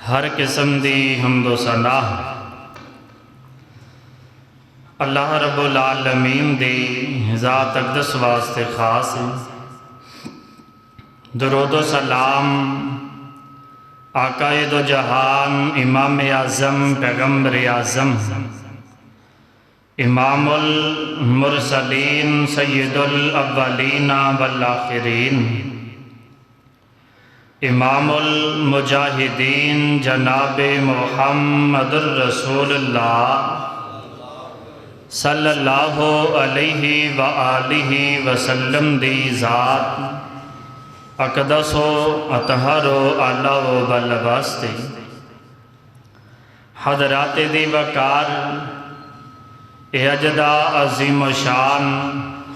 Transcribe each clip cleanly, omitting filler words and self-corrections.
ہر قسم دی حمد و ثنا اللہ رب العالمین دی ذات اقدس واسطے خاص ہے۔ درود و سلام آقا دو جہان امام اعظم پیغمبر اعظم امام المرسلین سید الاولین والآخرین امام المجاہدین جناب محمد الرسول اللہ صلی اللہ علیہ وآلہ وسلم دی ذات اقدس و اطہر و اعلی و بل واسطے حضرات دی وقار اجدا عظیم و شان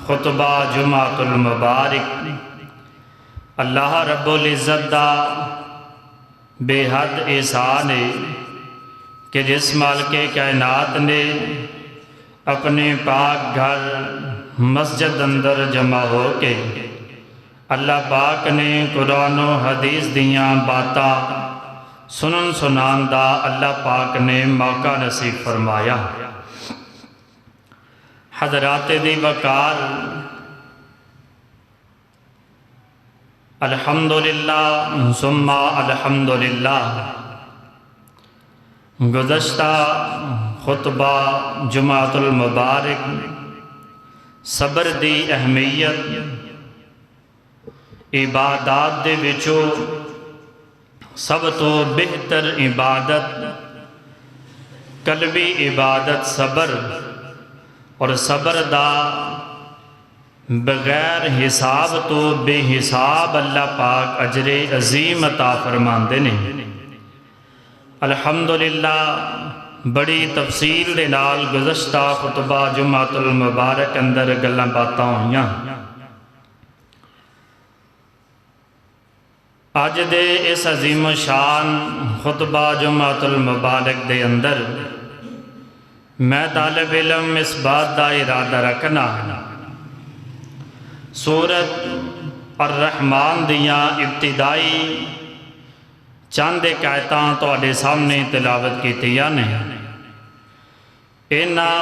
خطبہ جمعۃ المبارک اللہ رب العزت دا بے حد احسان ہے کہ جس مالک کائنات نے اپنے پاک گھر مسجد اندر جمع ہو کے اللہ پاک نے قرآن و حدیث دیاں باتاں سنن سنان دا اللہ پاک نے موقع نصیب فرمایا۔ حضرات دی وقار الحمدللہ ثم الحمدللہ گزشتہ خطبہ جمعۃ المبارک صبر دی اہمیت عبادات دے وچوں سب تو بہتر عبادت قلبی عبادت صبر اور صبر دا بغیر حساب تو بے حساب اللہ پاک اجر عظیم عطا فرماندے نے۔ الحمدللہ بڑی تفصیل دے نال گزشتہ خطبہ جمعۃ المبارک اندر گلاں باتاں ہوئیاں۔ آج دے اس عظیم شان خطبہ جمعۃ المبارک دے اندر میں طالب علم اس بات دا ارادہ رکھنا سورت الرحمن دیاں ابتدائی چند آیتاں تواڈے سامنے تلاوت کیتیاں نے۔ انہاں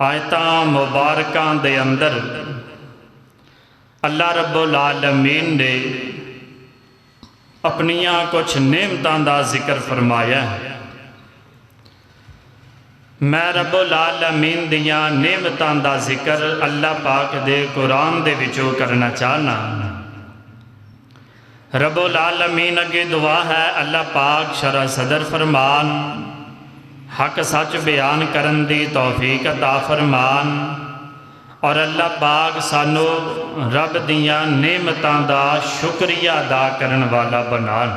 آیتاں مبارکاں دے اندر اللہ رب العالمین نے اپنیاں کچھ نعمتاں دا ذکر فرمایا ہے۔ میں رب العالمین دیاں نعمتاں دا ذکر اللہ پاک دے قرآن دے وچوں کرنا چاہنا۔ رب العالمین اگے دعا ہے اللہ پاک شرح صدر فرمان، حق سچ بیان کرن دی توفیق عطا فرمان، اور اللہ پاک سانو رب دیاں نعمتاں دا شکریہ ادا کرن والا بنان۔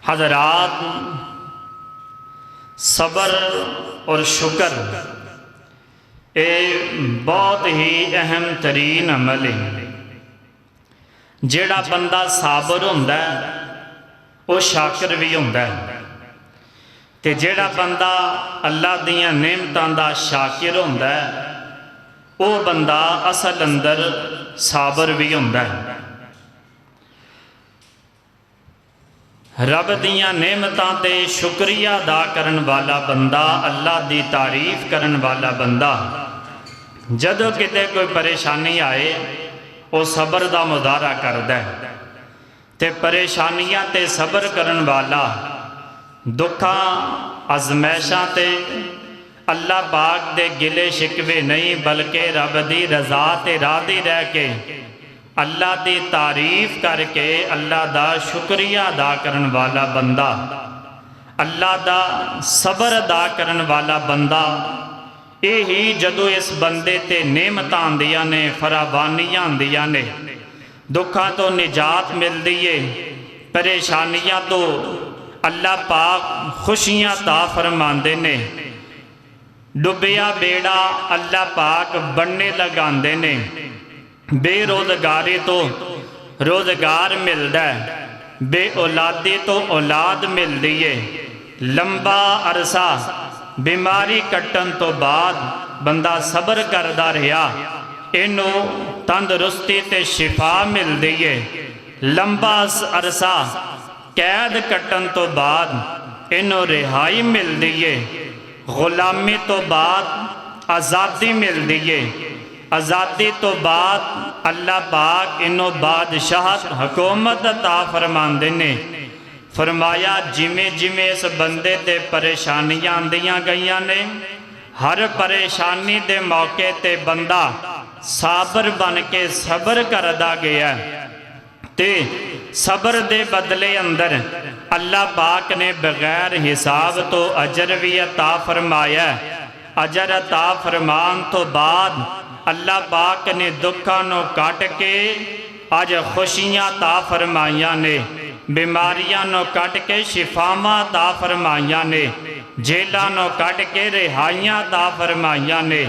حضرات، صبر اور شکر اے بہت ہی اہم ترین عمل ہے۔ جیڑا بندہ صابر ہوندا ہے وہ شاکر بھی ہوندا ہے، تے جیڑا بندہ اللہ دیاں نعمتاں دا شاکر ہوندا ہے وہ بندہ اصل اندر صابر بھی ہوندا ہے۔ رب دیاں نعمتاں تے شکریہ ادا کرن والا بندہ، اللہ دی تعریف کرن والا بندہ جدوں کتے کوئی پریشانی آئے وہ صبر دا مظاہرہ کردا ہے، تے پریشانیاں تے صبر کرن والا دکھاں ازمائشاں تے اللہ پاک دے گلے شکوے نہیں بلکہ رب دی رضا تے راضی رہ کے اللہ دی تعریف کر کے اللہ دا شکریہ ادا کرن والا بندہ، اللہ دا صبر ادا کرن والا بندہ، یہی جدو اس بندے تے نعمتاں آندیاں نے، فراوانیاں آندیاں نے، دکھاں تو نجات مل دیئے، پریشانیاں تو اللہ پاک خوشیاں عطا فرماندے نے، ڈبیا بیڑا اللہ پاک بننے لگاندے نے، بے روزگاری تو روزگار ملدا ہے، بے اولادی تو اولاد مل دیئے، لمبا عرصہ بیماری کٹن تو بعد بندہ صبر کردہ رہا، انہوں تندرستی تے شفا مل دیئے، لمبا عرصہ قید کٹن تو بعد انہوں رہائی مل دیئے، غلامی تو بعد آزادی مل دیئے، آزادی تو بعد اللہ پاک انہوں بادشاہت حکومت عطا فرماندے نے۔ فرمایا جمیں جمیں اس بندے تے پریشانیاں آندیاں گئیاں نے، ہر پریشانی دے موقع تے بندہ صابر بن کے صبر کردہ گیا تے صبر دے بدلے اندر اللہ پاک نے بغیر حساب تو اجر بھی عطا فرمایا۔ اجر عطا فرمان تو بعد اللہ پاک نے دکھانوں کٹ کے آج خوشیاں عطا فرمائیاں نے، بیماریاں نو کٹ کے شفاواں عطا فرمائیاں نے، جیلاں نو کٹ کے رہائیاں عطا فرمائیاں نے،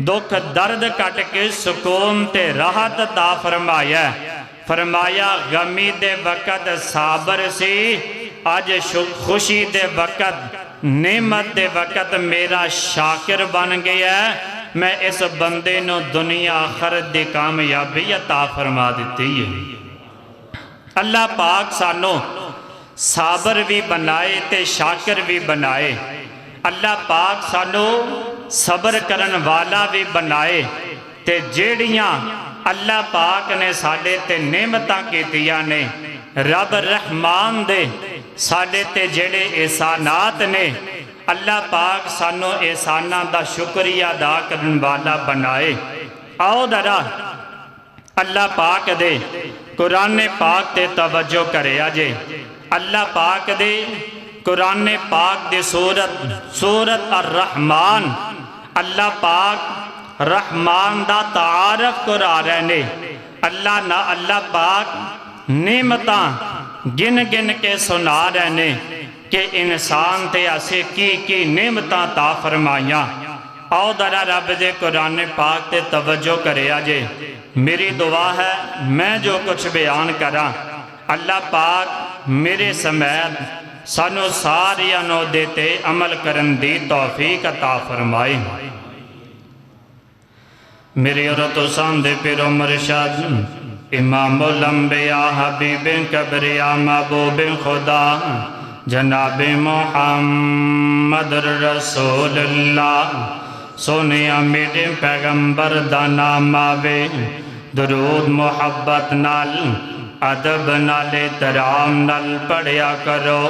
دکھ درد کٹ کے سکون تے راحت عطا فرمایا۔ فرمایا غمی دے وقت صابر سی، آج خوشی دے وقت نعمت دے وقت میرا شاکر بن گیا ہے، میں اس بندے نو دنیا آخرت دی کامیابی عطا فرما دیتی ہے۔ اللہ پاک سانو صابر بھی بنائے تے شاکر بھی بنائے، اللہ پاک سانو صبر کرن والا بھی بنائے تے جیڑیاں اللہ پاک نے ساڑے تے نعمتاں کیتیاں نے، رب رحمان دے ساڑے تے جیڑے احسانات نے، اللہ پاک سانو احساناں دا شکریہ ادا کرن والا بنائے۔ آؤ درہ اللہ پاک دے قرآن پاک تے توجہ کرے آجے، اللہ پاک دے قرآن پاک دے سورت الرحمن، اللہ پاک رحمان دا تعارف کرا رہنے، اللہ پاک نعمتاں گن گن کے سنا رہنے کہ انسان تے اسے کی نعمتاں تا فرمائیاں۔ آؤ درہ رب دے قرآن پاک تے توجہ کرے آجے، میری دعا ہے میں جو کچھ بیان کراں اللہ پاک میرے سمیت سانو ساریاں نو دیتے عمل کرن دی توفیق عطا فرمائے۔ میری عورت ساندے پیر و مرشد امام الانبیاء حبیب کبریا محبوب خدا جناب محمد رسول اللہ، سونے امیر پیغمبر دا نام آوے، درود محبت نال ادب نال احترام نال پڑھیا کرو،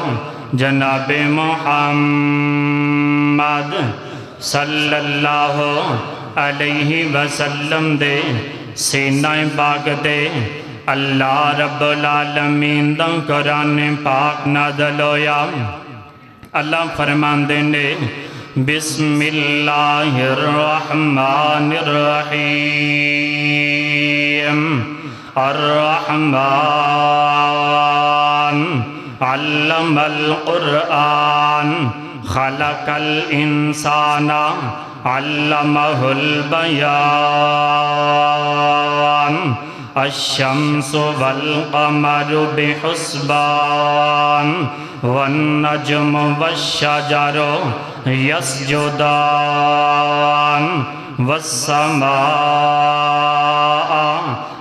جناب محمد صلی اللہ علیہ وسلم دے سینہ پاک دے اللہ رب العالمین دا قرآن پاک نازل ہویا۔ اللہ فرمان دینے بسم اللہ الرحمن الرحیم، الرحمن علم القرآن خلق الانسان علمہ البیان، الشمس والقمر بحسبان والنجم والشجر يسجدان والسماء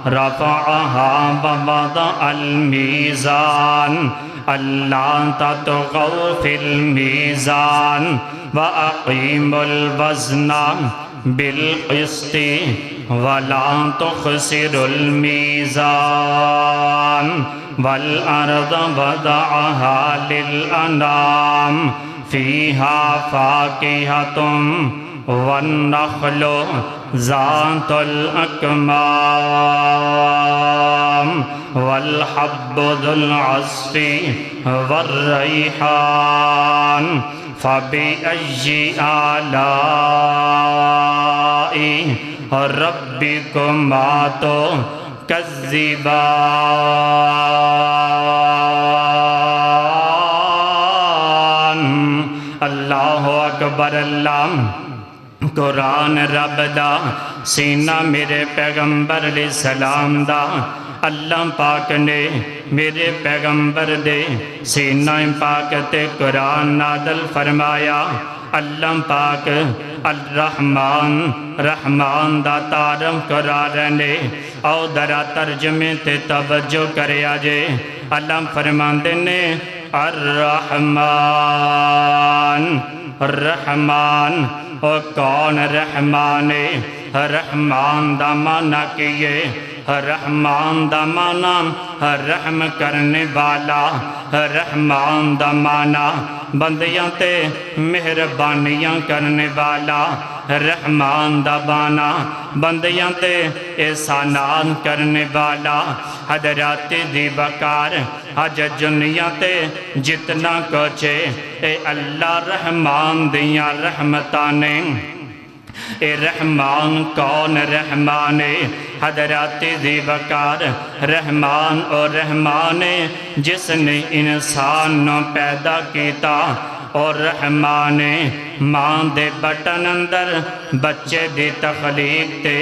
رفعها ووضع الميزان ألا تطغوا في الميزان وأقيموا الوزن بالقسط ولا تخسروا الميزان والأرض وضعها للأنام فيها فاكهة والنخل ذات الأكمام والحب ذو العصف والريحان فبأي آلاء ربكما تكذبان۔ اللہ اکبر۔ اللہ قرآن رب دا سینہ میرے پیغمبر علیہ السلام دا، اللہ پاک نے میرے پیغمبر دے سینہ پاک تے قرآن نازل فرمایا۔ اللہ پاک الرحمن رحمان دا تعارف کرا رہنے، او درہ ترجمے تے توجہ کرے آجے۔ اللہ فرماندے نے الرحمن الرحمن او کون رحمان ہے؟ رحمان دا معنی کیے رحمان دا معنی رحم کرنے والا، رحمان دا معنی بندیاں تے مہربانیاں کرنے والا، رحمان دا معنی بندیاں تے احسانات کرنے والا۔ حضرات دی بکار اج دنیا تے جتنا کچھ اے اللہ رحمان دیاں رحمتاں نے۔ اے رحمان کون رحمان ہے؟ حضرات دی بکار رحمان اور رحمان ہے جس نے انسان نو پیدا کیتا، اور رحمان ماں دے بٹن اندر بچے دی تخلیق تے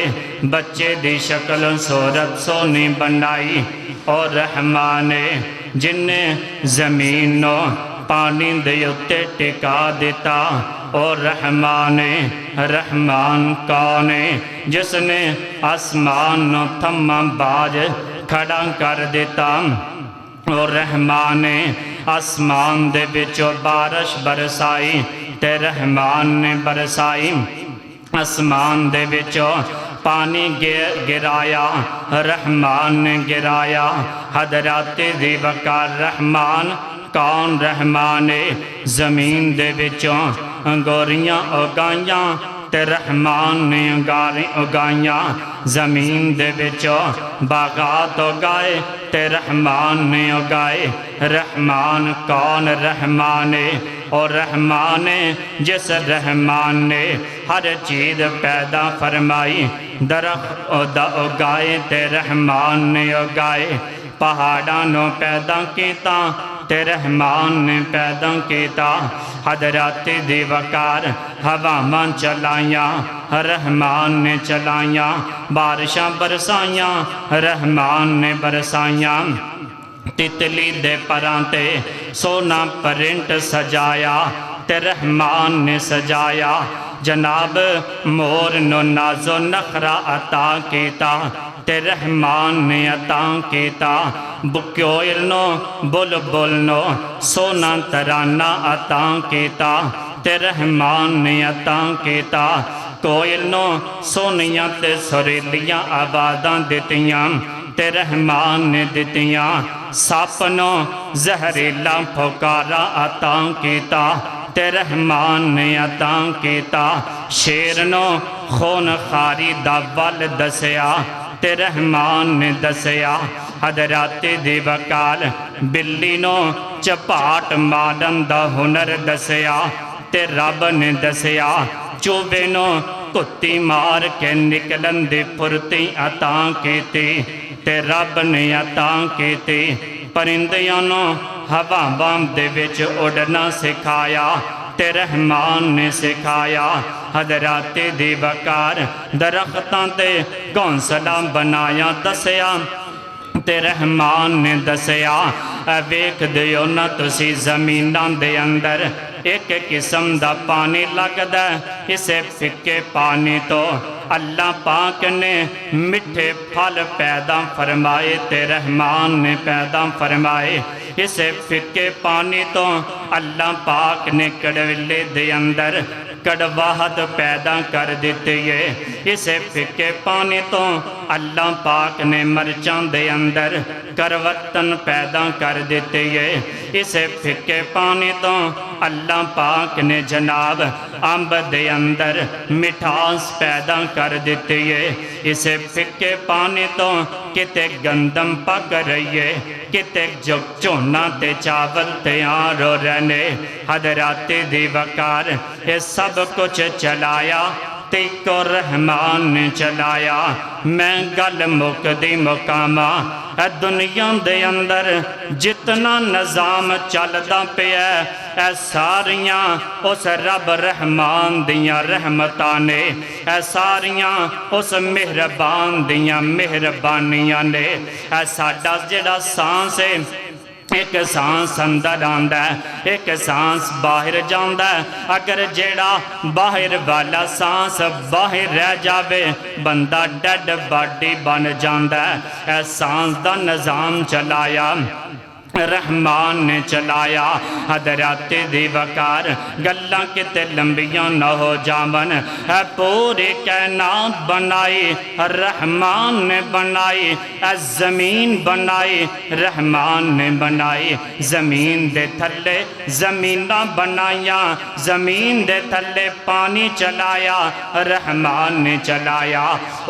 بچے دی شکل صورت سونی بنائی، اور رحمان جن نے زمین نو پانی دے اتے ٹکا دیتا، اور رحمان رحمان کون ہے جس نے آسمان نو تھما باج کھڑا کر دیتا، اور رحمان آسمان دے بچو بارش برسائی تے رحمان نے برسائی، آسمان دے بچو پانی گرایا رحمان نے گرایا۔ حضرات دی بکار رحمان کون رحمان ہے؟ زمین دے بچوں انگوریاں اگائیاں تے رحمان نے اگائیاں، زمین دے بچوں باغات اگائے تے رحمان نے اگائے۔ رحمان کون رحمان ہے؟ اور رحمان جس رحمان نے ہر چیز پیدا فرمائی، درخت اگائے تے رحمان نے اگائے، پہاڑاں نو پیدا کیتا تے رحمان نے پیدا کیتا۔ حضرات دی وقار ہواواں چلائیاں رحمان نے چلائیاں، بارشاں برسائیاں رحمان نے برسائیاں، تتلی دے پراں تے سونا پرنٹ سجایا تے رحمان نے سجایا، جناب مور نو نازو نخرا عطا کیتا تے رحمان نے عطا کیتا، بکیوئل نو بلبل نو سونا ترانہ عطا کیتا تے رحمان نے عطا کیتا، کوئل نو سونیاں تے سریلیاں آباداں دیتیاں تے رحمان نے دیتیاں، ساپ نو زہریلا پھکارا عطا کیتا تے رحمان نے عطا کیتا، شیر نو خون خاری دا ول دسیا تے رحمان نے دسیا۔ حضرات دی وقال بلی نو چپاٹ مارن دا ہنر دسیا تے رب نے دسیا، چوبے نو کتی مار کے نکلن دی پھرتی عطا کیتی تے رب نے عطا کیتی، پرندیاں نو ہواواں دے وچ اڑنا سکھایا تے رحمان نے سکھایا۔ حضرات دی وقار درختاں تے گھونسلا بنایا دسیا تے رحمان نے دسیا، ویکھ دیو نہ تسی زمیناں دے اندر ایک قسم دا پانی لگدا ہے، اسے فکے پانی تو اللہ پاک نے مٹھے پھل پیدا فرمائے تے رحمان نے پیدا فرمائے، اسے فکے پانی تو اللہ پاک نے کڑویلے دے اندر کڑواہٹ پیدا کر دیتے ہیں، اسے فکے پانی تو اللہ پاک نے مرچاں دے اندر کروتن پیدا کر دیتے ہیں، اسے فکے پانی تو اللہ پاک نے جناب امب دے اندر مٹھاس پیدا کر دیتے ہیں، اسے فکے پانی تو کتے گندم پک رہی ہے، کتے چونا تے چاول تیار ہو رہنے۔ حضرات دی وقار یہ سب کچھ چلایا تیک و رحمان نے چلایا، میں گل مکدی مقامہ اے دنیا دے اندر جتنا نظام چلدا پیا اے ساریاں اس رب رحمان دیاں رحمتاں نے، اے ساریاں اس مہربان دیاں مہربانیاں نے۔ اے ساڈا جڑا سانس ہے، ایک سانس اندر آندا ہے، ایک سانس باہر جاندا ہے، اگر جیڑا باہر والا سانس باہر رہ جاوے بندہ ڈیڈ باڈی بن جاندا ہے۔ اے سانس دا نظام چلایا رحمان نے چلایا حضرات دی وقار گلاں کتے لمبیاں نہ ہو جاون ہے پوری کائنات بنائی رحمان نے بنائی زمین بنائی رحمان نے بنائی زمین دے تھلے زمیناں بنائیاں زمین دے تھلے پانی چلایا رحمان نے چلایا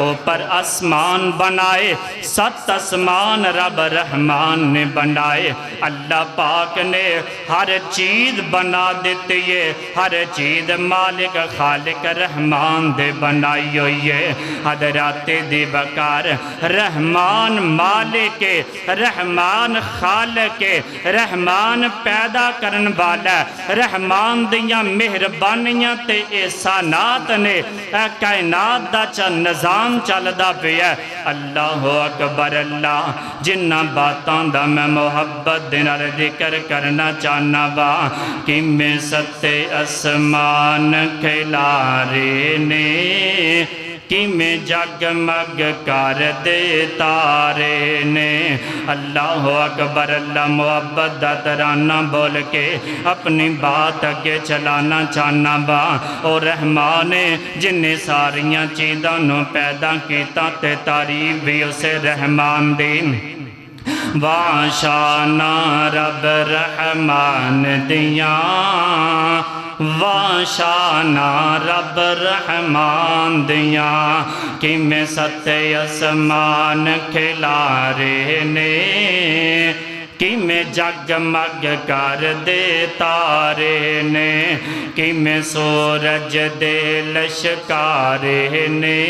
اوپر آسمان بنائے 7 آسمان رب رحمان نے بنائے اللہ پاک نے ہر چیز بنا دیتی ہے ہر چیز مالک خالق رحمان دے بنائی ہوئی ہے حضرات دی وقار رحمان مالک رحمان خالق رحمان پیدا کرن والا رحمان دیاں مہربانیاں تے احسانات نے کائنات دا نظام چلدا پیا اللہ اکبر اللہ جنہ باتاں دا میں محبت دنال ذکر کرنا چاہنا با کہ میں 7 آسمان کھلارے نے کہ میں جگمگ کر دے تارے نے اللہ اکبر اللہ محبت دا ترانہ بول کے اپنی بات اگے چلانا چاہنا با اور رحمان جن نے ساریاں چیزاں نو پیدا کیتا تے تعریف بھی اسے رحمان دین واشانا رب رحمان دیاں واشانا رب رحمان دیاں کہ میں 7 آسمان کھلارے نے کہ میں جگمگ کر دے تارے نے کہ میں سورج دے لشکارے نے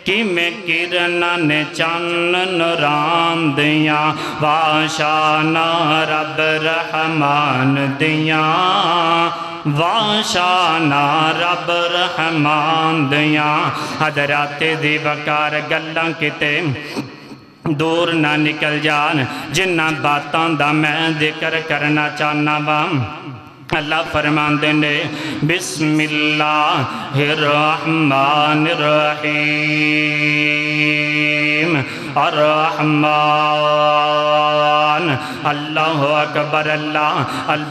کہ میں کرنا نے چانن رام دیاں واشانا رب رحمان دیاں واشانا رب رحمان دیاں حضرات دی وقار گلاں کتے دور نہ نکل جان جنہ باتاں دا میں ذکر کرنا چاہنا بام اللہ فرمان دینے بسم اللہ الرحمن الرحیم الرحمن اللہ اکبر اللہ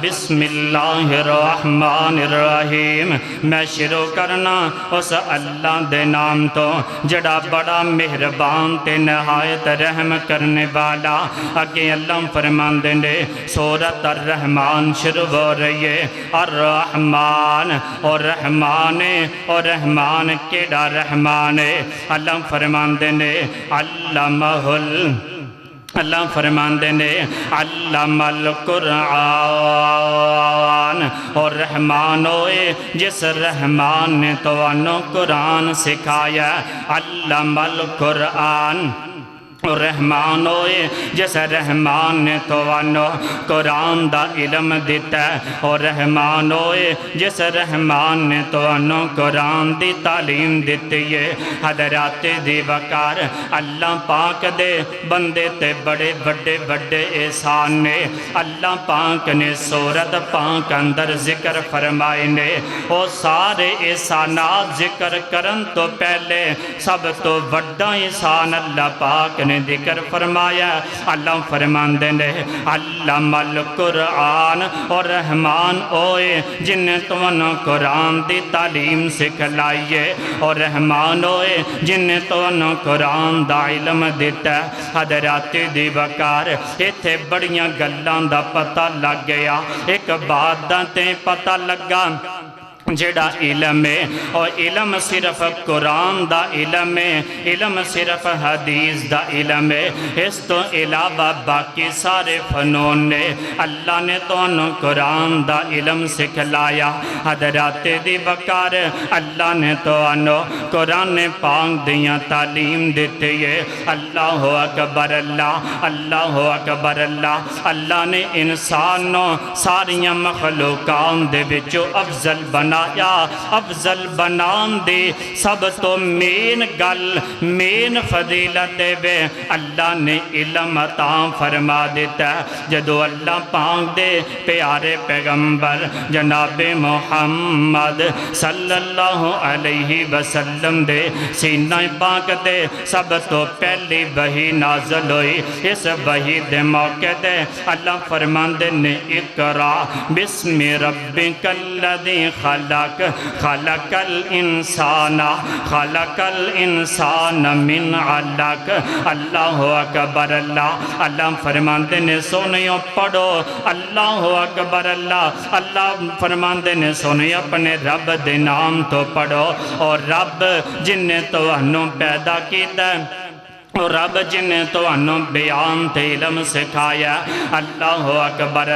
بسم اللہ الرحمن الرحیم میں شروع کرنا اس اللہ دے نام تو جڑا بڑا مہربان تے نہایت رحم کرنے والا اگے اللہ فرمان دینے سورۃ الرحمن شروع ہو رہی ہے الرحمن اور رحمان کیڑا رحمان ہے اللہ فرمان دینے اللہ فرمان دینے علم القرآن اور رحمان ہوئے جس رحمان نے تو انو قرآن سکھایا علم القرآن اور رحمان ہوئے جس رحمان نے تو انو قرآن دا علم دیتا ہے اور رحمان ہوئے جس رحمان نے تو انو قرآن دی تعلیم دیتی ہے حضرات دی وقار اللہ پاک دے بندے تے بڑے بڑے بڑے احسان نے اللہ پاک نے سورت پاک اندر ذکر فرمائے نے وہ سارے احسانات ذکر کرن تو پہلے سب تو بڑا احسان اللہ پاک نے ذکر فرمایا اللہ فرمان دینے علم القرآن اور رحمان ہوئے جن تو انو قرآن دی تعلیم سکھلائیے اور رحمان ہوئے جن تو انو قرآن دا علم دیتا حضرات دی وقار ایتھے بڑیاں گلان دا پتہ لگ گیا ایک بات دا تے پتہ لگا جڑا علم ہے اور علم صرف قرآن دا علم ہے علم صرف حدیث دا علم ہے اس تو علاوہ باقی سارے فنون نے اللہ نے تو انو قرآن دا علم سکھلایا حضرات دی وقار اللہ نے تو انو قرآن پاک دیاں تعلیم دیتے ہے اللہ اکبر اللہ اکبر اللہ نے انسانوں ساریاں مخلوقان دے وچوں افضل بنا بنایا افضل بنان دے سب تو مین گل مین فضیلت بے اللہ نے علم عطا فرما دیتا ہے جدو اللہ پاک دے پیارے پیغمبر جناب محمد صلی اللہ علیہ وسلم دے سینہ پاک دے سب تو پہلی وحی نازل ہوئی اس وحی دے موقع دے اللہ فرماندے نے اقرا بسم ربک الذی خلق خلق الانسان من علق اللہ اکبر اللہ فرماندے نے سونیوں پڑھو اللہ اکبر اللہ فرماندے نے سونیوں اپنے رب دے نام تو پڑھو اور رب جن نے تو انہوں پیدا کیتا ہے اور رب جن نے تو انہوں بیان تے علم سکھایا اللہ اکبر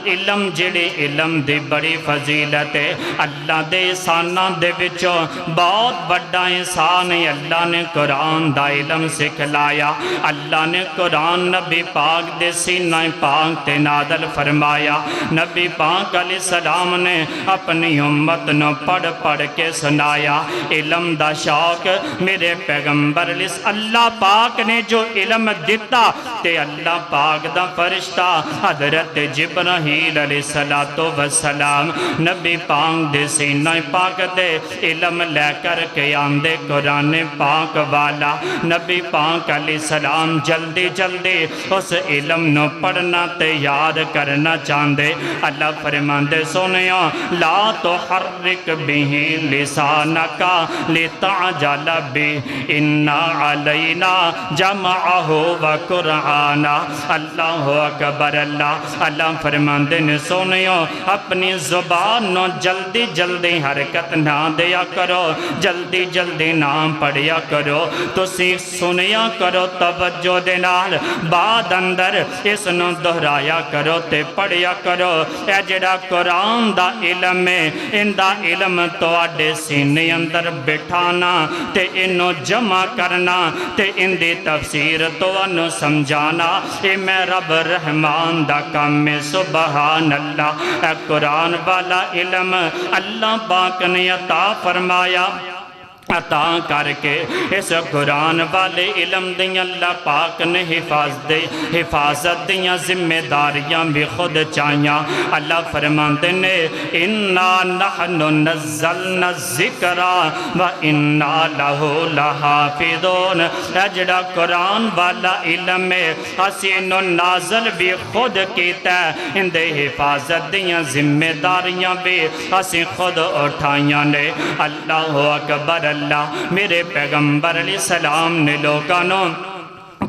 علم جڑے علم دی بڑی فضیلت ہے اللہ دے احسانہ دے وچوں بہت بڑا احسان ہے اللہ نے قرآن دا علم سکھلایا اللہ نے قرآن نبی پاک دے سینہ پاک تے نازل فرمایا نبی پاک علیہ السلام نے اپنی امت نو پڑھ پڑھ کے سنایا علم دا شوق میرے پیغمبر اللہ پاک نے جو علم دیتا تے اللہ پاک دا فرشتہ حضرت جبرائیل علیہ السلام نبی پاک دے سینہ پاک دے علم لے کر کے آندے قرآن پاک والا نبی پاک علیہ السلام جلدی جلدی اس علم نو پڑھنا تے یاد کرنا چاندے اللہ فرماندے سونیوں لا تحرک بھی لسانکا لتعجل بھی انا علیہ جمعہ و قرآن اللہ اکبر اللہ فرماندے نے سونیوں اپنی زبان نو جلدی جلدی حرکت نہ دیا کرو جلدی جلدی نام پڑھیا کرو تسی سنیا کرو توجہ دے نال بعد اندر اس نو دہرایا کرو تے پڑھیا کرو اے جڑا قرآن دا علم ہے ان دا علم تو آڈے سینے اندر بٹھانا تے انو جمع کرنا تے ان دی تفسیر تو انو سمجھانا اے میں رب رحمان دا کام میں سبحان اللہ اے قرآن والا علم اللہ پاک نے عطا فرمایا عطا کر کے اس قرآن والے علم دیں اللہ پاک نے حفاظت دیاں ذمہ داریاں بھی خود چاہیاں اللہ فرماندے نے اِنَّا نَحْنُ نَزَّلْنَا الذِّكْرَ وَإِنَّا لَهُ لَحَافِظُونَ اجڑا قرآن والا علم میں حسین نازل بھی خود کیتا ہے ان دے حفاظت دیاں ذمہ داریاں بھی حسین خود اٹھائیاں نے اللہ اکبر میرے پیغمبر علیہ السلام نے لوگانوں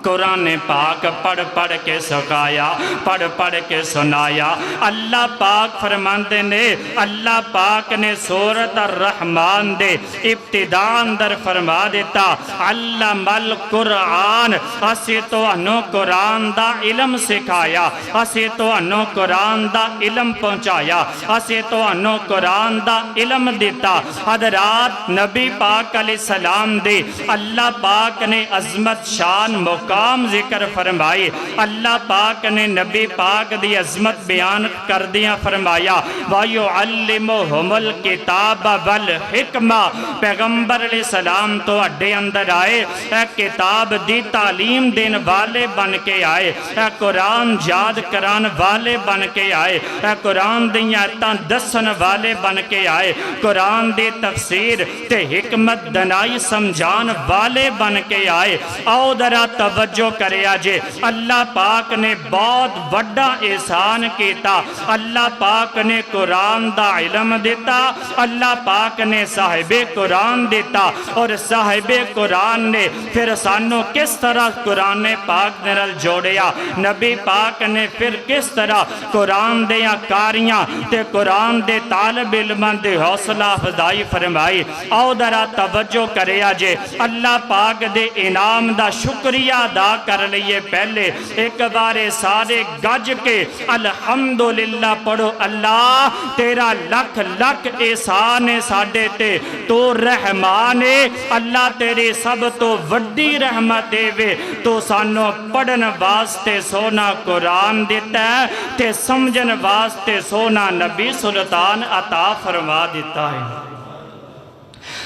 قرآن پاک پڑھ پڑھ کے سکھایا پڑھ پڑھ کے سنایا اللہ پاک فرماندے نے اللہ پاک نے سورۃ الرحمن دے ابتدا اندر فرما دیتا علم القرآن اسی تو انو قرآن دا علم سکھایا اسی تو انو قرآن دا علم پہنچایا اسی تو انو قرآن دا علم دیتا حضرات نبی پاک علیہ السلام دے اللہ پاک نے عظمت شان مقام ذکر فرمائی اللہ پاک نے نبی پاک دی عظمت بیان کر دیا فرمایا وَيُعَلِّمُهُمُ الْكِتَابَ وَالْحِكْمَةَ پیغمبر علیہ السلام تو اڈے اندر آئے اے کتاب دی تعلیم دین والے بن کے آئے اے قرآن یاد کران والے بن کے آئے اے قرآن دی آیتاں دسن والے بن کے آئے قرآن دی تفسیر تے حکمت دنائی سمجھان والے بن کے آئے آؤ ذرا توجہ کرے آجے اللہ پاک نے بہت بڑا احسان کیتا اللہ پاک نے قرآن دا علم دیتا اللہ پاک نے صاحب قرآن دیتا اور صاحب قرآن نے پھر سانو کس طرح قرآن پاک نرل جوڑیا نبی پاک نے پھر کس طرح قرآن دیا کاریاں تے قرآن دے طالب علمان دے حوصلہ افزائی فرمائی آؤ ذرا توجہ کرے آجے اللہ پاک دے انعام دا شکریہ ادا کر لیے پہلے ایک بار سارے گج کے الحمدللہ پڑھو اللہ تیرا لکھ لکھ احسان ہے ساڈے تے تو رحمان ہے اللہ تیری سب تو وڈی رحمت دے وے تو سانو پڑھن واسطے سونا قرآن دیتا ہے تے سمجھن واسطے سونا نبی سلطان عطا فرما دیتا ہے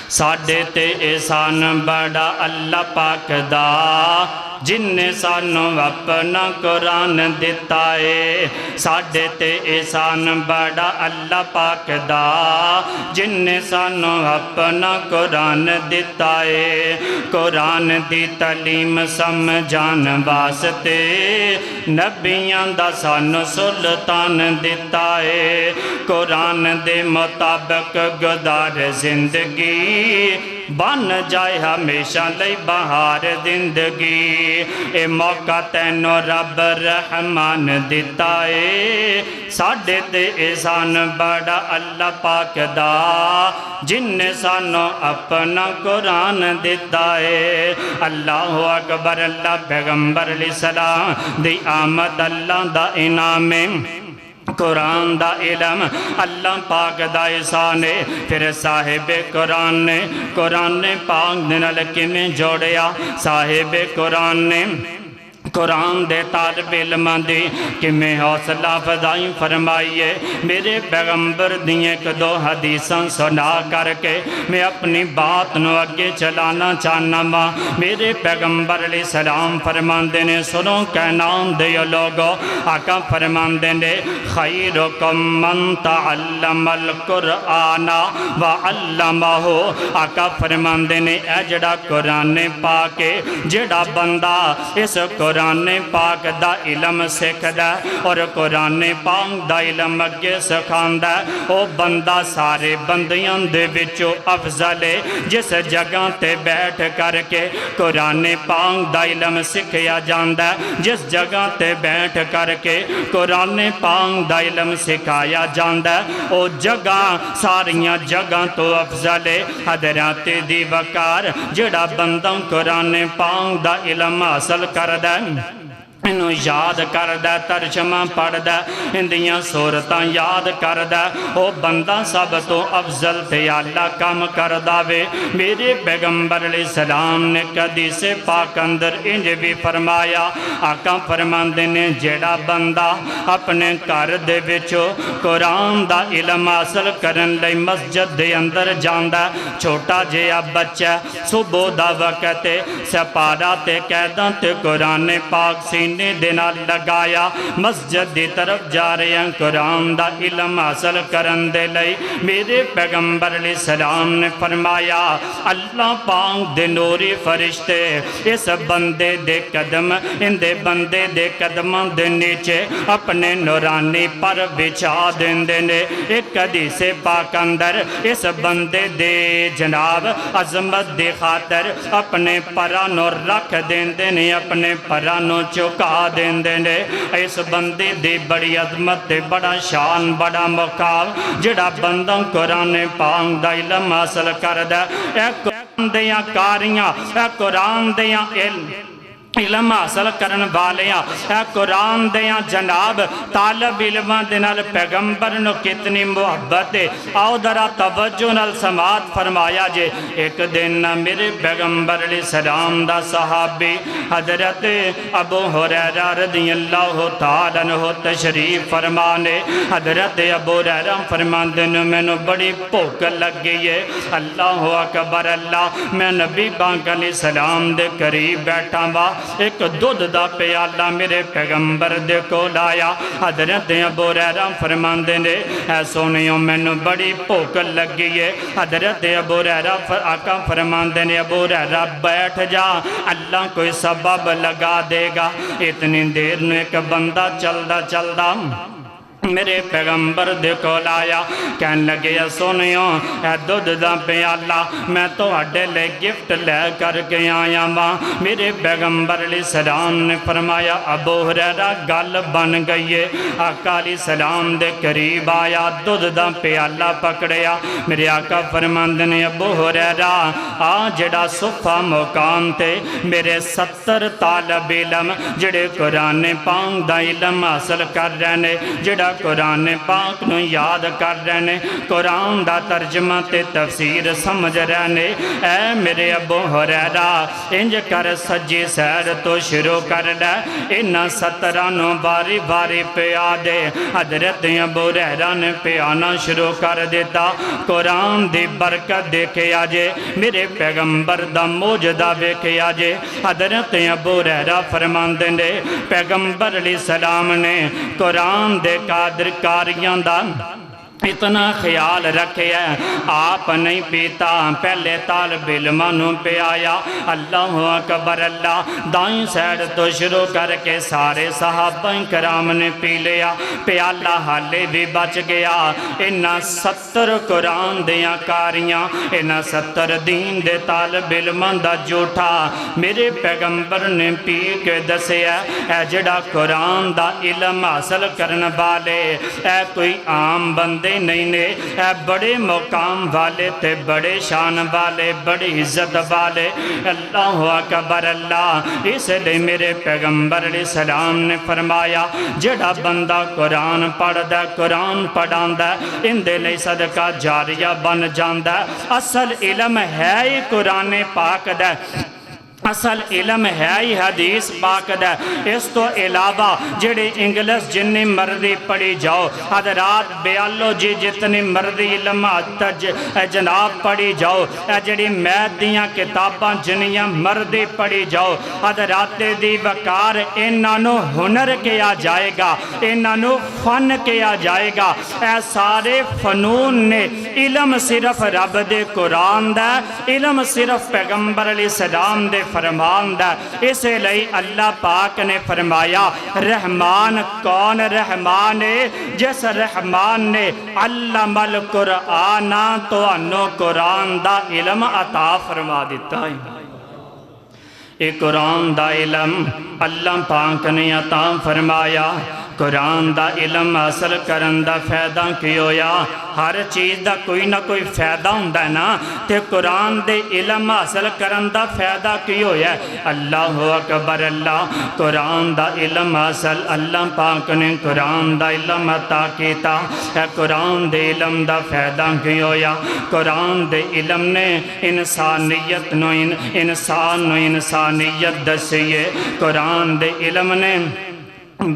ساڈے تے احسان بڑا اللہ پاک دا جن نے سانو اپنا قرآن دیتا ہے ساڈے تے احسان بڑا اللہ پاک دا جن نے سانو اپنا قرآن دیتا ہے قرآن دی تعلیم سمجھان واسطے نبیاں دا سانو سلطان دیتا ہے قرآن دے مطابق گزار زندگی بن جائے ہمیشہ لئی بہار زندگی اے موقع تینو رب رحمان دیتا ہے ساڈے تے احسان بڑا اللہ پاک دا جن نے سانو اپنا قرآن دیتا ہے اللہ اکبر اللہ پیغمبر علیہ السلام دی آمد اللہ دا انعام قرآن دا علم اللہ پاک دا احسان ہے پھر صاحب قرآن نے پاک دن لکی میں جوڑیا صاحب قرآن دے طالب علم دی کہ میں حوصلہ فضائی فرمائیے میرے پیغمبر دیئے ایک دو حدیثاں سنا کر کے میں اپنی بات نو اگے چلانا چاہنا ماں میرے پیغمبر علیہ السلام فرماندے نے سنو کہنام دے لوگو آقا فرماندے نے خیرکم من تعلم القرآن وعلمہ آقا فرماندے نے اے جڑا قرآن پاک جڑا بندہ اس قرآن پاک دا علم سکھدا اور قرآن پاک دا علم اگے سکھاندا او بندہ سارے بندیاں دے وچوں افضل ہے جس جگہ تے بیٹھ کر کے قرآن پاک دا علم سکھیا جاندا جس جگہ تے بیٹھ کر کے قرآن پاک دا علم سکھایا جاندا او جگہ ساریاں جگہ تو افضل ہے حضرات دی وقار جڑا بندہ قرآن پاک دا علم حاصل کردا انہوں یاد کردہ ترجمہ پڑھدہ اندیاں صورتاں یاد کردہ او بندہ سب تو افضل تھے اللہ کام کردہ وے میرے پیغمبر علیہ السلام نے حدیث پاک اندر انج بھی فرمایا آقا فرماندے نے جیڑا بندہ اپنے گھر دے وچوں قرآن دا علم حاصل کرن لئی مسجد دے اندر جاندا چھوٹا جہا بچہ صبح دا وقت سپارہ تے قیداں تے قرآن پاک سینے دینا لگایا مسجد دی طرف جا رہے ہیں قرآن دا علم حاصل کرن دے لئی میرے پیغمبر علیہ السلام نے فرمایا اللہ پاک دے نوری فرشتے اس بندے دے قدم ان دے بندے دے قدموں دے نیچے اپنے نورانی پر بچھا دین دینے ایک حدیث پاک اندر اس بندے دے جناب عظمت دے خاطر اپنے پرانوں رکھ دین دینے اپنے پرانوں چکا دین دینے اس بندے دے بڑی عظمت دے بڑا شان بڑا مقام جڑا بندہ قرآن پاک دا علم حاصل کردہ اے قرآن دیاں کاریاں اے قرآن دیاں علم حاصل کرن والیاں اے قرآن دیاں جناب طالب علماں دنال پیغمبر نو کتنی محبت ہے آؤ درہ توجہ نال سماعت فرمایا جے ایک دن میرے پیغمبر علیہ السلام دا صحابی حضرت ابو ہریرہ رضی اللہ تعالیٰ عنہ تشریف فرمانے حضرت ابو ہریرہ فرماندے نے میں نو بڑی بھوک لگ گئی ہے اللہ اکبر اللہ میں نبی پاک علیہ السلام دے قریب بیٹھا وا ایک دودھ دا پیالہ میرے پیغمبر دے کو لایا حضرت ابو ہریرہ فرماندے نے اے سونیوں میں نو بڑی بھوک لگی ہے حضرت ابو ہریرہ آقا فرماندے نے ابو ہریرہ بیٹھ جا اللہ کوئی سبب لگا دے گا اتنی دیر نو ایک بندہ چلدا میرے پیغمبر دے کول آیا کہن لگے سونیو اے دودھ دا پیالہ میں تو اڈے لے گفٹ لے کر کے آیا ماں میرے پیغمبر علیہ السلام نے فرمایا ابو ہریرہ گل بن گئی ہے آقا علیہ السلام دے قریب آیا دودھ دا پیالہ پکڑیا میرے آقا فرماندے نے ابو ہریرہ آ جڑا صفہ مقام تے میرے 70 طالب علم جڑے قرآن پاک دا علم حاصل کر رہے نے جڑا قرآن پاک نو یاد کر رہے نے قرآن دا ترجمہ تے تفسیر سمجھ رہے نے اے میرے ابو ہریرہ انج کر سجی سیر تو شروع کر لے انہاں 17 نو باری باری پیا دے حضرت ابو ہریرہ نے پیانا شروع کر دیتا قرآن دی برکت دیکھے آجے میرے پیغمبر دا موجدہ دیکھے آجے حضرت ابو ہریرہ فرماندے نے پیغمبر علیہ السلام نے قرآن دے قادر کاریاں دا اتنا خیال رکھے ہے آپ نہیں پیتا پہلے طالب علمانوں پہ آیا اللہ اکبر اللہ دائیں سیڈ تو شروع کر کے سارے صحابہ کرام نے پی لیا پیالہ حالے بھی بچ گیا انہاں 70 قرآن دیاں کاریاں انہاں 70 دین دے طالب علمان دا جھوٹا میرے پیغمبر نے پی کے دسے اے جڑا قرآن دا علم حاصل کرنے والے اے کوئی عام بندے نہیں نے اے بڑے مقام والے تے بڑے شان والے بڑی عزت والے اللہ اکبر اللہ اس لئے میرے پیغمبر علیہ السلام نے فرمایا جڑا بندہ قرآن پڑھ دا قرآن پڑھان دا ان دے لئے صدقہ جاریہ بن جان دا اصل علم ہے ہی قرآن پاک دا اصل علم ہے ہی حدیث پاک دا اس تو علاوہ جڑے انگلس جنی مردی پڑھی جاؤ حضرات بیالوجی جتنی مردی علم جناب پڑھی جاؤ جڑی میتھ دیاں کتاباں جنیاں مردی پڑھی جاؤ حضرات دی وقار انہوں ہنر کیا جائے گا انہوں فن کیا جائے گا اے سارے فنون نے علم صرف رب دے قرآن دا علم صرف پیغمبر علیہ السلام دے فرمان دا اس لئے اللہ پاک نے فرمایا رحمان کون رحمان ہے جس رحمان نے علم القرآن تو انو قرآن دا علم عطا فرما دیتا ہے اے قرآن دا علم اللہ پاک نے عطا فرمایا قرآن دا علم حاصل کرن دا فائدہ کی ہویا ہر چیز دا کوئی نہ کوئی فائدہ ہوندہ ہے نا تے قرآن دے علم حاصل کرن دا فائدہ کی ہویا اللہ اکبر اللہ قرآن دا علم حاصل اللہ پاک نے قرآن دا علم عطا کیتا ہے قرآن دے علم دا فائدہ کی ہویا قرآن دے علم نے انسانیت نو انسانیت دسیے قرآن دے علم نے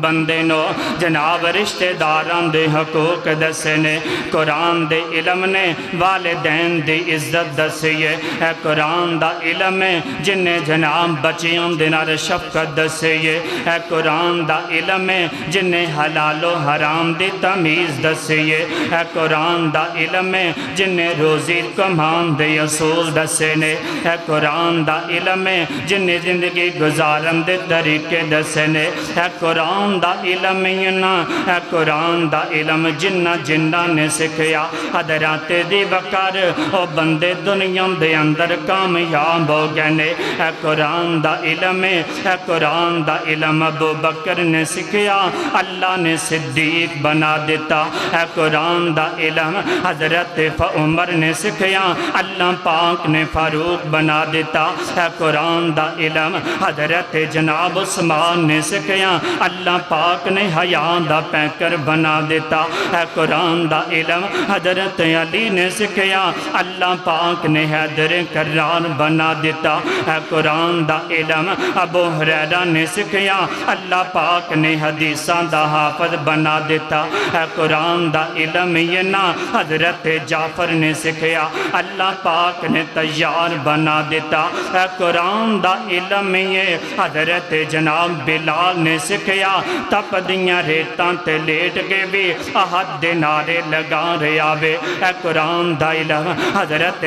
بندے نو جناب رشتہ داران دے حقوق دسے نے قرآن دے علم نے والدین دی عزت دسیے اے قرآن دا علم جنہیں جناب بچیوں دنار شفقت دسیے اے قرآن دا علم جنہیں حلال و حرام دی تمیز دسیے اے قرآن دا علم جنہیں روزی کمان دے اصول دسے نے اے قرآن دا علم جنہیں زندگی گزارن دے طریقے دسے نے اے قرآن دا علم اے قرآن دا علم جنہ نے سکھیا حضرات دی وقار او بندے دنیا دے اندر کامیاب ہو گئے نے اے قرآن دا علم اے قرآن دا علم ابو بکر نے سکھیا اللہ نے صدیق بنا دیتا اے قرآن دا علم حضرت عمر نے سکھیا اللہ پاک نے فاروق بنا دیتا اے قرآن دا علم حضرت جناب عثمان نے سکھیا اللہ پاک نے حیاء دا پیکر بنا دیتا اے قرآن دا علم حضرت علی نے سکھیا اللہ پاک نے حیدر کرار بنا دیتا اے قرآن دا علم ابو ہریرہ نے سکھیا اللہ پاک نے حدیثاں دا حافظ بنا دیتا اے قرآن دا علم یہ نا حضرت جعفر نے سکھیا اللہ پاک نے تیار بنا دیتا اے قرآن دا علم یہ حضرت جناب بلال نے سکھیا گیا تپ دیاں ریتاں تے لیٹ کے بھی احد دے نعرے لگا رہا وے اے قرآن دا علم حضرت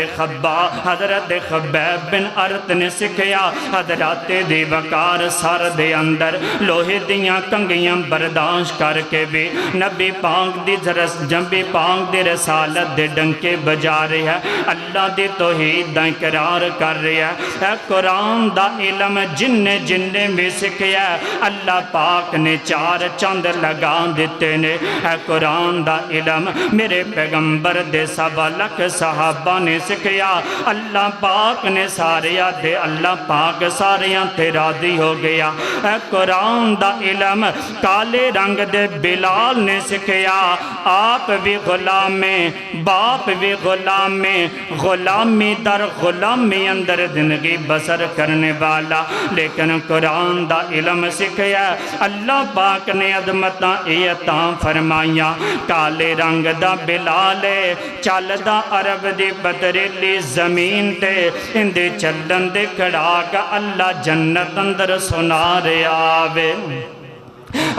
خبیب بن ارت نے سکھیا حضرات دی وقار سر دے اندر لوہے دیاں کنگیاں برداشت کر کے بھی نبی پاک دی رسالت دے ڈنکے بجا رہا ہے اللہ دی توحید دا اقرار کر رہا ہے اے قرآن دا علم جن بھی سکھیا اللہ پاک نے 4 چند لگا دیتے نے اے قرآن دا علم میرے پیغمبر دے 1.25 لاکھ صحابہ نے سکھیا اللہ پاک نے ساریاں دے اللہ پاک ساریاں تے راضی ہو گیا اے قرآن دا علم کالے رنگ دے بلال نے سکھیا آپ بھی غلام میں باپ بھی غلام میں غلامی در غلامی اندر زندگی بسر کرنے والا لیکن قرآن دا علم سکھیا اللہ پاک نے عظمتاں عطا فرمائیاں کالے رنگ دا بلال چل دا عرب دی پتریلی زمین تے اندے چلن دے کھڑا کا اللہ جنت اندر سنا رہا وے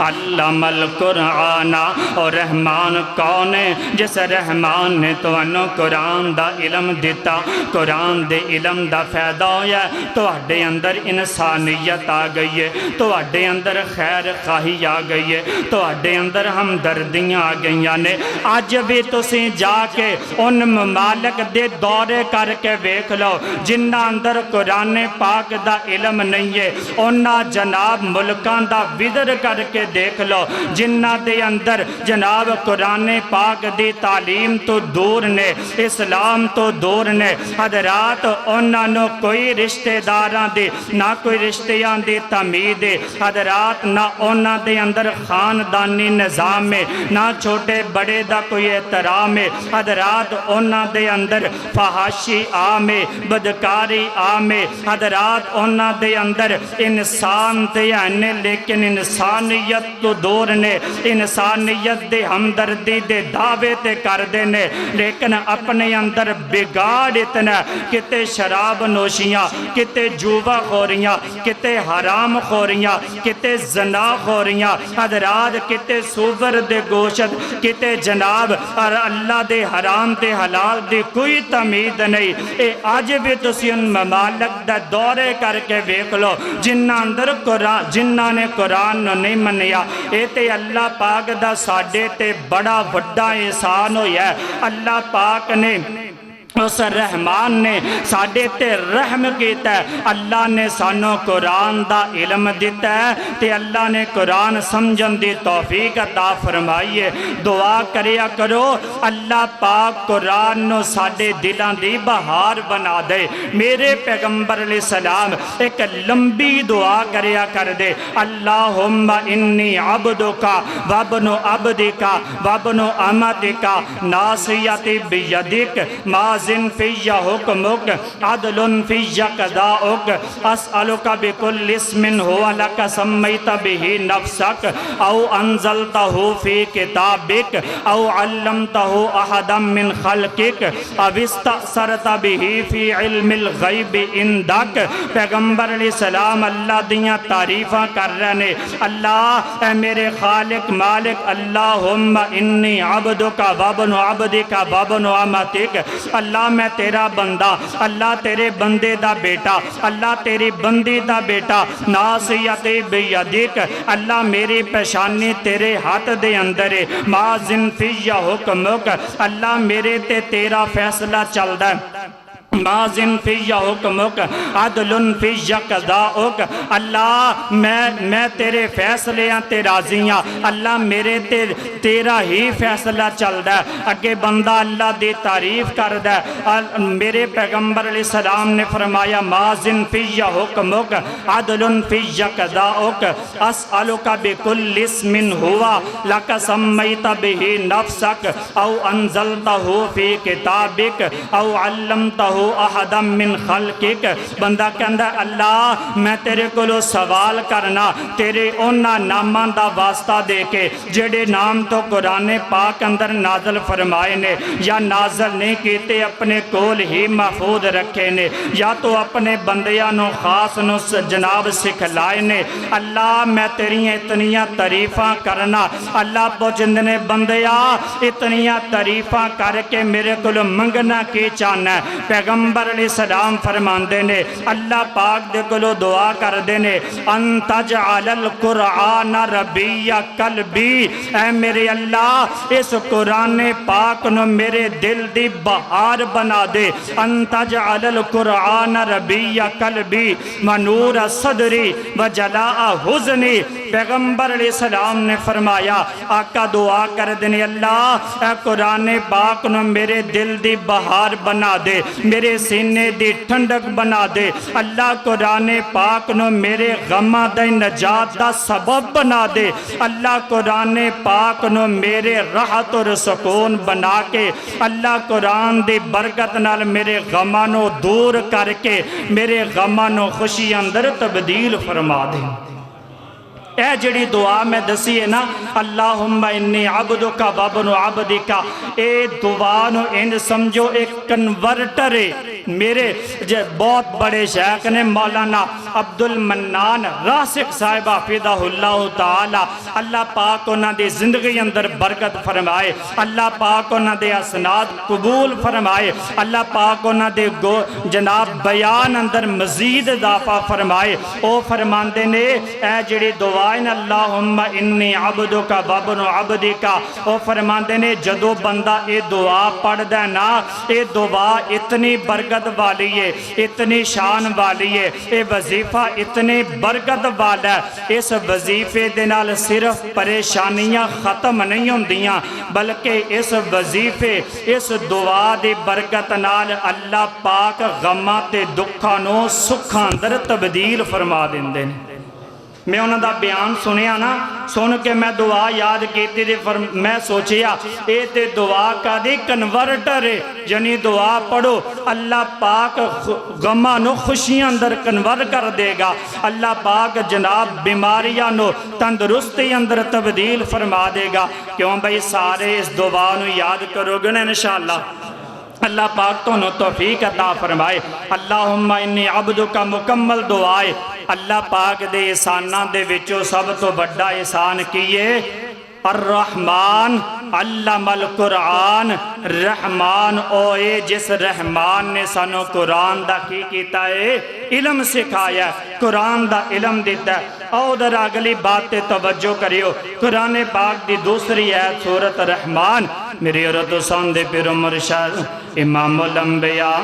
علم القرآن اور رحمان کون ہے جس رحمان نے تو انو قرآن دا علم دیتا قرآن دے علم دا فائدہ ہویا تو اڈے اندر انسانیت آ گئی ہے تو اڈے اندر خیر خواہی آ گئی ہے تو اڈے اندر ہمدردیاں آ گئیاں نے آج بھی تسی جا کے ان ممالک دے دورے کر کے ویکھ لو جنہ اندر قرآن پاک دا علم نہیں ہے انہاں جناب ملکان دا وزر کر کے دیکھ لو جنہ دے اندر جناب قرآن پاک دی تعلیم تو دور نے اسلام تو دور نے حضرات انہاں نو کوئی رشتہ داراں دی نہ کوئی رشتیاں دی تمید حضرات نہ انہاں دے اندر خاندانی نظام میں نہ چھوٹے بڑے دا کوئی احترام ہے حضرات انہاں دے اندر فحاشی عام ہے بدکاری عام ہے حضرات انہاں دے اندر انسان تے ہیں لیکن انسانیت تو دور نے انسانیت دے ہمدردی دے دعوے تے کر دینے لیکن اپنے اندر بگاڑ اتنا کتے شراب نوشیاں کتے جوہ خوریاں کتے حرام خوریاں کتے زنا خوریاں حضرات کتے سوور دے گوشت کتے جناب اور اللہ دے حرام دے حلال دے کوئی تمید نہیں اے آج بھی تسی ان ممالک دا دورے کر کے ویکھ لو جنہ اندر قرآن جنہ نے قرآن نہیں منیا اے تے اللہ پاک دا ساڈے تے بڑا وڈا احسان ہویا ہے اللہ پاک نے اس رحمان نے ساڈے تے رحم کیتا ہے اللہ نے سانو قرآن دا علم دیتا ہے تے اللہ نے قرآن سمجھن دی توفیق عطا فرمائیے دعا کریا کرو اللہ پاک قرآن نو ساڈے دلاں دی بہار بنا دے میرے پیغمبر علیہ السلام ایک لمبی دعا کریا کر دے اللہم انی عبدکا وابن عبدکا وابن امتکا ناصیتی بیدک مازن فی حکمک عدل فی قضاؤک اسألک بکل اسم ہوا لک سمیت بہ نفسک او انزلتہ فی کتابک او علمتہ احدا من خلقک او استأثرت بہ فی علم الغیب عندک پیغمبر علیہ السلام اللہ دیاں تعریفاں کر رہے اللہ اے میرے خالق مالک اللہم انی عبدکا وابن عبدکا وابن امتک اللہ میں تیرا بندہ اللہ تیرے بندے دا بیٹا اللہ تیری بندی دا بیٹا ناصیت بیدک اللہ میری پیشانی تیرے ہاتھ دے اندر مازن فی حکمک اللہ میرے تے تیرا فیصلہ چل دا مازن فی حکمک عدل فی قضاؤک اللہ میں تیرے فیصلیاں تے راضیاں اللہ میرے تیرا ہی فیصلہ چل دا اگے بندہ اللہ دی تعریف کر دا میرے پیغمبر علیہ السلام نے فرمایا مازن فی حکمک عدل فی قضاؤک اسألک بکل اسم ہوا لک سمیت بہ نفسک او انزلتہ فی کتابک او علمتہ احدا من خلقک، بندہ کہندا اللہ میں تیرے کولو سوال کرنا تیرے اونا ناماں دا واسطہ دے کے جڑے نام تو قرآن پاک اندر نازل فرمائے نے یا نازل نہیں کیتے اپنے کول ہی محفوظ رکھے نے یا تو اپنے بندیاں نو خاص نو جناب سکھلائے نے اللہ میں تیریاں اتنیاں تعریفاں کرنا اللہ پوچھندے نے بندیا اتنیاں تعریفاں کر کے میرے کولو منگنا کی چاہنا ہے پیغمبر علیہ السلام فرماندے نے اللہ پاک دے کولو دعا کر دے نے ان تجعل القرآن ربیع قلبی، اے میرے اللہ اس قرآن پاک نو میرے دل دی بہار بنا دے ان تجعل القرآن ربیع قلبی ونور صدری وجلاء حزنی۔ پیغمبر علیہ السلام نے فرمایا آقا دعا کر دینے اللہ اے قرآن پاک نو میرے دل دی بہار بنا دے میرے سینے دی ٹھنڈک بنا دے اللہ قرآن پاک نو میرے غمہ دے نجات دا سبب بنا دے اللہ قرآن پاک نو میرے راحت اور سکون بنا کے اللہ قرآن دی برکت نال میرے غمہ نو دور کر کے میرے غمہ نو خوشی اندر تبدیل فرما دے۔ اے جڑی دعا میں دسی ہے نا اللہم انی عبدکا وابن عبدکا، اے دعا نو ان سمجھو ایک کنورٹر ہے۔ میرے بہت بڑے شیخ نے مولانا عبد المنان راسخ صاحب حفظہ اللہ تعالی اللہ پاک انہاں دی زندگی اندر برکت فرمائے اللہ پاک انہاں دے اسناد قبول فرمائے اللہ پاک انہاں دے جناب بیان اندر مزید اضافہ فرمائے۔ او فرماندے نے اے جڑی دعا اللہم انی عبدکا وابن عبدکا، او فرماندے نے جدو بندہ اے دعا پڑھ دے نا اے دعا اتنی برکت والی ہے اتنی شان والی ہے اے وظیفہ اتنی برکت والا ہے اس وظیفے دے نال صرف پریشانیاں ختم نہیں ہوندیاں بلکہ اس وظیفے اس دعا دی برکت نال اللہ پاک غماں تے دکھاں نو سکھاں اندر تبدیل فرما دیندے نے۔ میں انہوں دا بیان سنیا نا سن کے میں دعا یاد کیتی تھی میں سوچیا اے تے دعا کا دی کنورٹر ہے یعنی دعا پڑھو اللہ پاک غمہ نو خوشیاں اندر کنور کر دے گا اللہ پاک جناب بیماریاں نو تندرستی اندر تبدیل فرما دے گا۔ کیوں بھئی سارے اس دعا نو یاد کرو گے نا انشاءاللہ اللہ پاک تو نو توفیق عطا فرمائے۔ اللہم انی عبدکا مکمل دعائے اللہ پاک دے احساناں دے وچوں سب تو بڑا احسان کیے الرحمن علم القرآن رحمان اوے جس رحمان نے سانو قرآن دا کی کیتا ہے علم سکھایا قرآن دا علم دیتا ہے۔ او در اگلی بات تے توجہ کریو قرآن پاک دی دوسری آیت سورت رحمان میری عورت ساندے پیر مرشد امام الانبیاء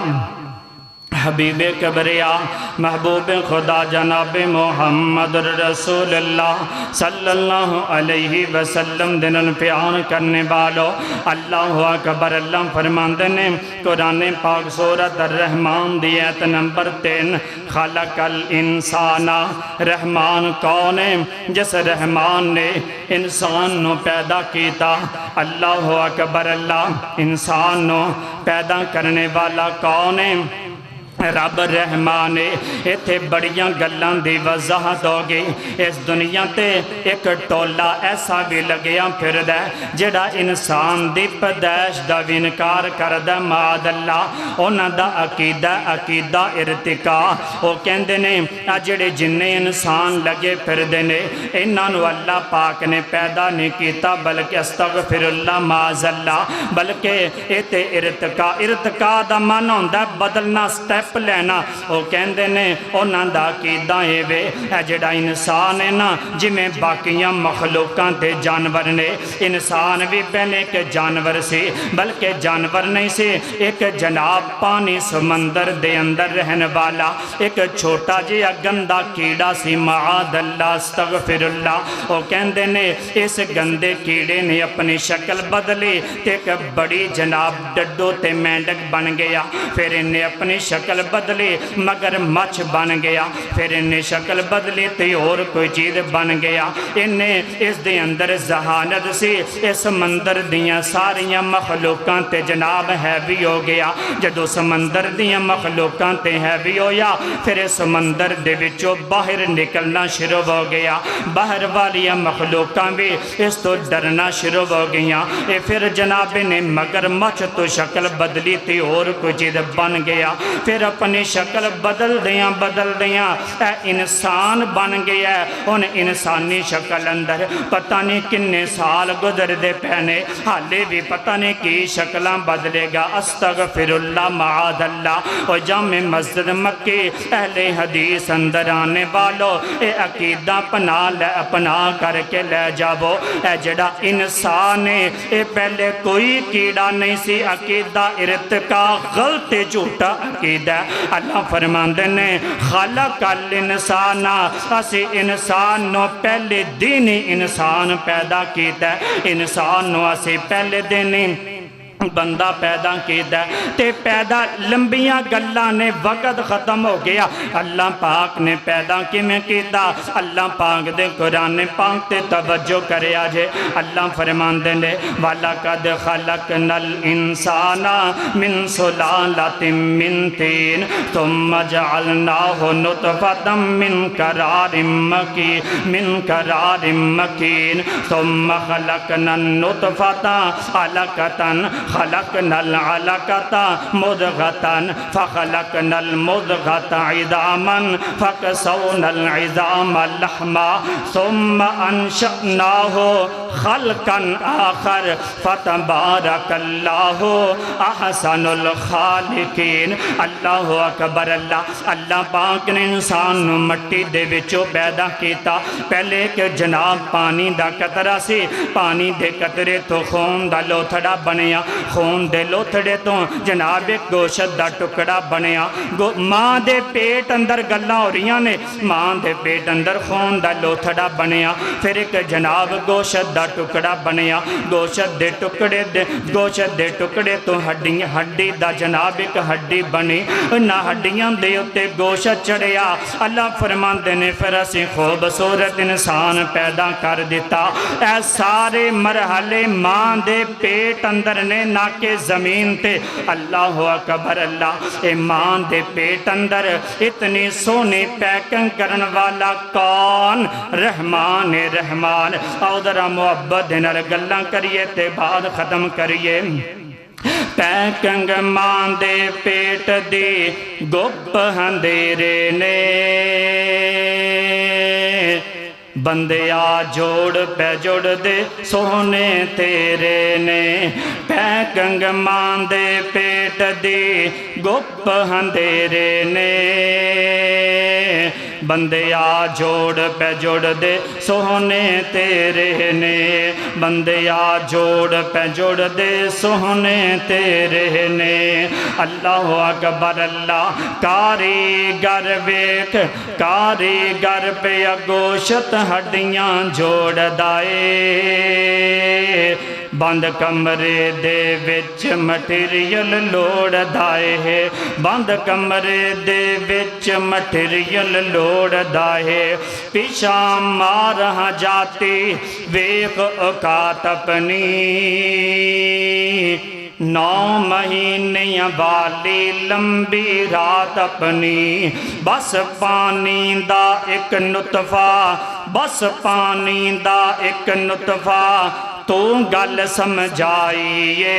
حبیب کبریا محبوب خدا جناب محمد رسول اللہ صلی اللہ علیہ وسلم دن پیار کرنے والو اللہ اکبر اللہ فرماندے نے قرآن پاک سورت الرحمن دی آیت نمبر 3 خلق الانسان رحمان کون ہے جس رحمان نے انسان نو پیدا کیتا اللہ اکبر اللہ انسان نو پیدا کرنے والا کون ہے رب رحمان ایتھے بڑیاں گلان دی وضاحت ہوگی اس دنیا تے ایک ٹولا ایسا بھی لگیا پھر دے جڑا انسان دی پیدائش دا بھی انکار کردہ معاذ اللہ انہاں دا عقیدہ ارتقاء وہ کہندے نے جڑے جننے انسان لگے پھر دے نے انہاں نو اللہ پاک نے پیدا نہیں کیتا بلکہ استغفر اللہ معاذ اللہ بلکہ ایتے ارتقاء دا من ہوندہ بدلنا سٹیپ لینا وہ کہندے نے انہاں دا عقیدہ ہے وے جڑا انسان ہے نا جی میں باقیاں مخلوقاں تے جانور نے انسان بھی پہلے کہ جانور سے بلکہ جانور نہیں سے ایک جناب پانی سمندر دے اندر رہنے والا ایک چھوٹا جی گندہ کیڑا سی معاذ اللہ استغفر اللہ وہ کہندے نے اس گندے کیڑے نے اپنی شکل بدلی تے ایک بڑی جناب ڈڈو تے مینڈک بن گیا پھر انہیں اپنی شکل شکل بدلی مگر مچھ بن گیا، پھر انہیں شکل بدلی تے اور کوئی چیز بن گیا۔ انہیں اس دے اندر ذہانت سی، اس سمندر دیاں ساریاں مخلوقاں تے جناب ہے بھی ہو گیا۔ جدو سمندر دیاں مخلوقاں تے ہے بھی ہویا، پھر سمندر دے وچوں باہر نکلنا شروع ہو گیا، باہر والیاں مخلوقاں بھی اس تو ڈرنا شروع ہو گیا۔ اے پھر جناب نے مگر مچھ تو شکل بدلی تے اور کوئی چیز بن گیا، پھر اپنی شکل بدل دیاں اے انسان بن گیا ہے۔ ان انسانی شکل اندر پتہ نہیں کنے سال گزر دے پہنے، حالے بھی پتہ نہیں کی شکلاں بدلے گا۔ استغفر اللہ معاذ اللہ۔ اور جامع مسجد مکی اہل حدیث اندر آنے والو اے عقیدہ اپنا کر کے لے جاؤ۔ اے جڑا انسان ہے اے پہلے کوئی کیڑا نہیں سی، عقیدہ ارتقا غلط جھوٹا عقیدہ۔ اللہ فرماندے نے خلق الانسان، اسی انسان نو پہلے دینی انسان پیدا کیتا ہے، انسان نو اسی پہلے دینی بندہ پیدا کیتا ہے تے پیدا لمبیاں گلاں نے وقت ختم ہو گیا۔ اللہ پاک نے پیدا کیویں کیتا؟ اللہ پاک دے قرآن پاک تے توجہ کرے آجے۔ اللہ فرماندے نے وَلَقَدْ خَلَقْنَا الْإِنسَانَ مِنْ سُلَالَةٍ مِّن طِينٍ ثُمَّ جَعَلْنَاهُ نُطْفَةً مِّن قَرَارٍ مَّكِينٍ ثُمَّ خَلَقْنَا النُّطْفَةَ عَلَقَةً خلقنا العلقة مضغة فخلقنا المضغة عظاما فكسونا العظام لحما ثم أنشأناه خلقا آخر فتبارك الله أحسن الخالقين۔ اللہ اکبر۔ اللہ پاک نے انسان نو مٹی دے وچوں پیدا کیتا، پہلے کہ جناب پانی دا قطرہ سی، پانی دے قطرے تو خون دا لوتھڑا بنیا، خون دے لوتھڑے تو جناب ایک گوشت دا ٹکڑا بنیا۔ ماں دے پیٹ اندر گلاں ہو رہیاں نے، ماں دے پیٹ اندر خون دا لوتھڑا بنیا، پھر ایک جناب گوشت دا ٹکڑا بنیا، گوشت دے ٹکڑے تو ہڈی دا جناب ایک ہڈی بنی، نہ ہڈیاں دے اتے گوشت چڑھیا۔ اللہ فرماندے نے پھر اسی خوبصورت انسان پیدا کر دیتا۔ اے سارے مرحلے ماں دے پیٹ اندر نے نہ کہ زمین تے۔ اللہ اکبر۔ اللہ اے ماں دے پیٹ اندر اتنی سونی پیکنگ کرن والا کون؟ رحمان رحمان۔ آؤ ذرا محبت نال گلاں کریے تے بعد ختم کریے۔ پیکنگ ماں دے پیٹ دی گپ اندھیرے نے، بندیا جوڑ پہ جوڑ دے سونے تیرے نے، پیکنگ ماں دے پیٹ دی گپ اندھیرے نے، بندیا جوڑ پہ جوڑ دے سونے تیرے نے، بندیا جوڑ پہ جوڑ دے سونے تیرے نے۔ اللہ اکبر۔ اللہ کاریگر ویکھ، کاریگر پہ گوشت ہڈیاں جوڑ دائے، بند کمرے دے وچ مٹیریل لوڑ دائے ہے، بند کمرے دے وچ مٹیریل لوڑ دائے، پیچھا مار جاتی ویخ اوقات اپنی، 9 مہینے والی لمبی رات اپنی، بس پانی دا ایک نطفہ، بس پانی دا ایک نطفہ تو گل سمجھائیے،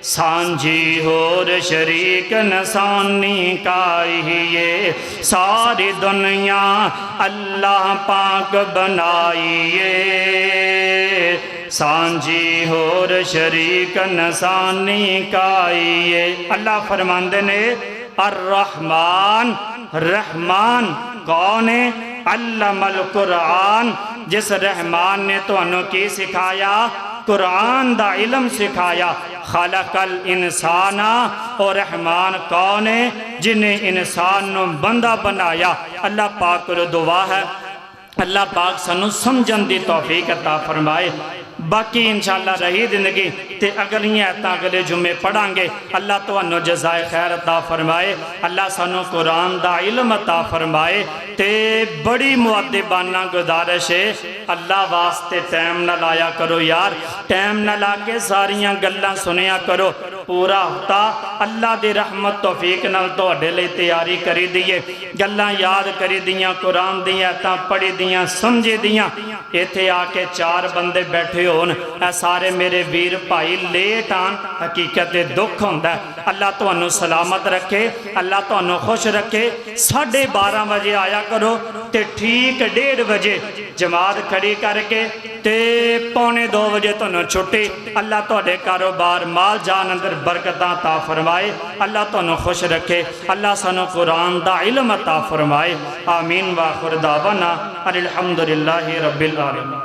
سانجھی ہور شریک نسانی کائیے، ساری دنیا اللہ پاک بنائیے، سانجھی ہور شریک نسانی کائیے۔ اللہ فرماندے نے الرحمن، رحمان کون ہے؟ علم القرآن، جس رحمان نے تو انہوں کی سکھایا؟ قرآن دا علم سکھایا۔ خلق الانسان، اور رحمان کون ہے؟ جنہیں انسان نو بندہ بنایا۔ اللہ پاک کو دعا ہے اللہ پاک سنو سمجھن دی توفیق عطا فرمائے۔ باقی انشاءاللہ رہی زندگی تے اگلی ایتاں اگلے جمعے پڑھاں گے اللہ تانوں جزائے خیر عطا فرمائے اللہ سانوں قرآن دا علم عطا فرمائے تے بڑی مؤدبانہ گزارش ہے اللہ واسطے ٹائم نہ لایا کرو یار ٹائم نہ لا کے ساریاں گلاں سنیا کرو پورا ہفتا اللہ دی رحمت توفیق نال تواڈے لئی تیاری کری دیئے گلاں یاد کری دیاں قرآن دیاں ایتاں پڑھی دیاں سمجھے دیاں ایتھے آ کے 4 بندے بیٹھے ہون اے سارے میرے ویر بھائی لیٹ آن حقیقت دکھ ہوندا ہے اللہ تانوں سلامت رکھے اللہ تانوں خوش رکھے 12:30 بجے آیا کرو تے ٹھیک 1:30 بجے جماعت کھڑی کر کے تے 1:45 بجے تانوں چھٹی اللہ تواڈے کاروبار مال جان اندر برکتاں عطا فرمائے اللہ تانوں خوش رکھے اللہ سانوں قرآن دا علم عطا فرمائے آمین وآخر دعوانا الحمدللہ رب العالمین